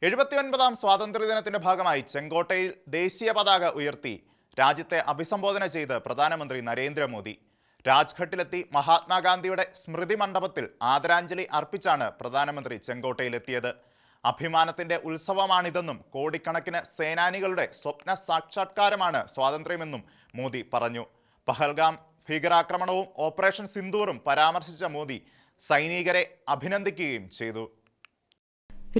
79ാം സ്വാതന്ത്ര്യദിനത്തിന്റെ ഭാഗമായി ചെങ്കോട്ടയിൽ ദേശീയ പതാക ഉയർത്തി രാജ്യത്തെ അഭിസംബോധന ചെയ്ത് പ്രധാനമന്ത്രി നരേന്ദ്രമോദി. രാജ്ഘട്ടിലെത്തി മഹാത്മാഗാന്ധിയുടെ സ്മൃതി മണ്ഡപത്തിൽ ആദരാഞ്ജലി അർപ്പിച്ചാണ് പ്രധാനമന്ത്രി ചെങ്കോട്ടയിലെത്തിയത്. അഭിമാനത്തിന്റെ ഉത്സവമാണിതെന്നും കോടിക്കണക്കിന് സേനാനികളുടെ സ്വപ്ന സാക്ഷാത്കാരമാണ് സ്വാതന്ത്ര്യമെന്നും മോദി പറഞ്ഞു. പഹൽഗാം ഭീകരാക്രമണവും ഓപ്പറേഷൻ സിന്ദൂറും പരാമർശിച്ച മോദി സൈനികരെ അഭിനന്ദിക്കുകയും ചെയ്തു.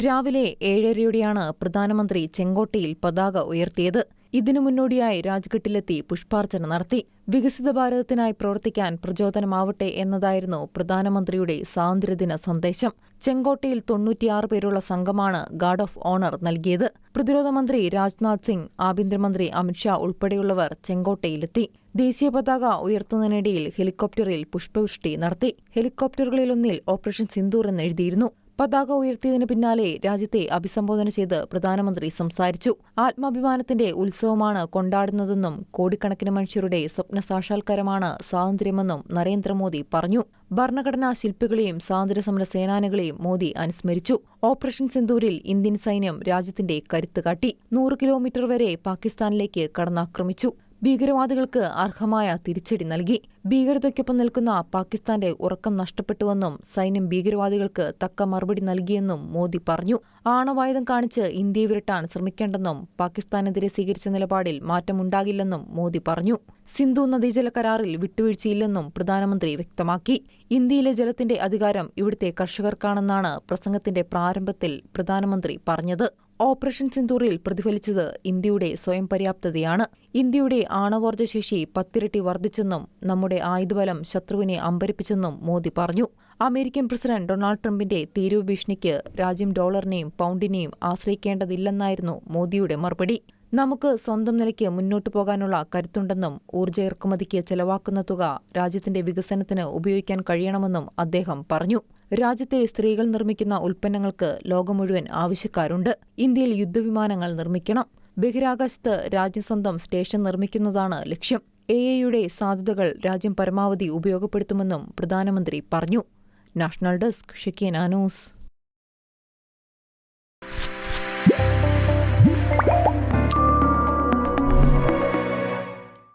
രാവിലെ 7:30യോടെയാണ് പ്രധാനമന്ത്രി ചെങ്കോട്ടയിൽ പതാക ഉയർത്തിയത്. ഇതിനു മുന്നോടിയായി രാജ്ഘട്ടിലെത്തി പുഷ്പാർച്ചന നടത്തി. വികസിത ഭാരതത്തിനായി പ്രവർത്തിക്കാൻ പ്രചോദനമാവട്ടെ എന്നതായിരുന്നു പ്രധാനമന്ത്രിയുടെ സ്വാതന്ത്ര്യദിന സന്ദേശം. ചെങ്കോട്ടയിൽ 96 പേരുള്ള സംഘമാണ് ഗാർഡ് ഓഫ് ഓണർ നൽകിയത്. പ്രതിരോധ മന്ത്രി രാജ്നാഥ് സിംഗ്, ആഭ്യന്തരമന്ത്രി അമിത്ഷാ ഉൾപ്പെടെയുള്ളവർ ചെങ്കോട്ടയിലെത്തി. ദേശീയ പതാക ഉയർത്തുന്നതിനിടയിൽ ഹെലികോപ്റ്ററിൽ പുഷ്പവൃഷ്ടി നടത്തി. ഹെലികോപ്റ്ററുകളിലൊന്നിൽ ഓപ്പറേഷൻ സിന്ദൂർ എന്നെഴുതിയിരുന്നു. പതാക ഉയർത്തിയതിനു പിന്നാലെ രാജ്യത്തെ അഭിസംബോധന ചെയ്ത് പ്രധാനമന്ത്രി സംസാരിച്ചു. ആത്മാഭിമാനത്തിന്റെ ഉത്സവമാണ് കൊണ്ടാടുന്നതെന്നും കോടിക്കണക്കിന് മനുഷ്യരുടെ സ്വപ്ന സാക്ഷാത്കാരമാണ് സ്വാതന്ത്ര്യമെന്നും നരേന്ദ്രമോദി പറഞ്ഞു. ഭരണഘടനാ ശില്പികളെയും സ്വാതന്ത്ര്യസമര സേനാനികളെയും മോദി അനുസ്മരിച്ചു. ഓപ്പറേഷൻ സിന്ദൂരിൽ ഇന്ത്യൻ സൈന്യം രാജ്യത്തിന്റെ കരുത്ത് കാട്ടി. 100 കിലോമീറ്റർ വരെ പാകിസ്ഥാനിലേക്ക് കടന്നാക്രമിച്ചു. ഭീകരവാദികൾക്ക് അർഹമായ തിരിച്ചടി നൽകി. ഭീകരതയ്ക്കൊപ്പം നിൽക്കുന്ന പാകിസ്ഥാന്റെ ഉറക്കം നഷ്ടപ്പെട്ടുവെന്നും സൈന്യം ഭീകരവാദികൾക്ക് തക്ക മറുപടി നൽകിയെന്നും മോദി പറഞ്ഞു. ആണവായുധം കാണിച്ച് ഇന്ത്യയെ വിരട്ടാൻ ശ്രമിക്കേണ്ടെന്നും പാകിസ്ഥാനെതിരെ സ്വീകരിച്ച നിലപാടിൽ മാറ്റമുണ്ടാകില്ലെന്നും മോദി പറഞ്ഞു. സിന്ധു നദീജല കരാറിൽ വിട്ടുവീഴ്ചയില്ലെന്നും പ്രധാനമന്ത്രി വ്യക്തമാക്കി. ഇന്ത്യയിലെ ജലത്തിന്റെ അധികാരം ഇവിടുത്തെ കർഷകർക്കാണെന്നാണ് പ്രസംഗത്തിന്റെ പ്രാരംഭത്തിൽ പ്രധാനമന്ത്രി പറഞ്ഞത്. ഓപ്പറേഷൻ സിന്ദൂറിൽ പ്രതിഫലിച്ചത് ഇന്ത്യയുടെ സ്വയം പര്യാപ്തതയാണ്. ഇന്ത്യയുടെ ആണവോർജ്ജ ശേഷി 10 ഇരട്ടി വർദ്ധിച്ചെന്നും നമ്മുടെ ആയുധബലം ശത്രുവിനെ അമ്പരിപ്പിച്ചെന്നും മോദി പറഞ്ഞു. അമേരിക്കൻ പ്രസിഡന്റ് ഡൊണാൾഡ് ട്രംപിന്റെ തീരുവ ഭീഷണിക്ക് രാജ്യം ഡോളറിനെയും പൗണ്ടിനെയും ആശ്രയിക്കേണ്ടതില്ലെന്നായിരുന്നു മോദിയുടെ മറുപടി. നമുക്ക് സ്വന്തം നിലയ്ക്ക് മുന്നോട്ടു പോകാനുള്ള കരുത്തുണ്ടെന്നും ഊർജ്ജ ഇറക്കുമതിക്ക് ചെലവാക്കുന്ന തുക രാജ്യത്തിന്റെ വികസനത്തിന് ഉപയോഗിക്കാൻ കഴിയണമെന്നും അദ്ദേഹം പറഞ്ഞു. രാജ്യത്തെ സ്ത്രീകൾ നിർമ്മിക്കുന്ന ഉൽപ്പന്നങ്ങൾക്ക് ലോകം മുഴുവൻ ആവശ്യക്കാരുണ്ട്. ഇന്ത്യയിൽ യുദ്ധവിമാനങ്ങൾ നിർമ്മിക്കണം. ബഹിരാകാശത്ത് രാജ്യം സ്വന്തം സ്റ്റേഷൻ നിർമ്മിക്കുന്നതാണ് ലക്ഷ്യം. AI-യുടെ സാധ്യതകൾ രാജ്യം പരമാവധി ഉപയോഗപ്പെടുത്തുമെന്നും പ്രധാനമന്ത്രി പറഞ്ഞു. National desk, Shekinah news.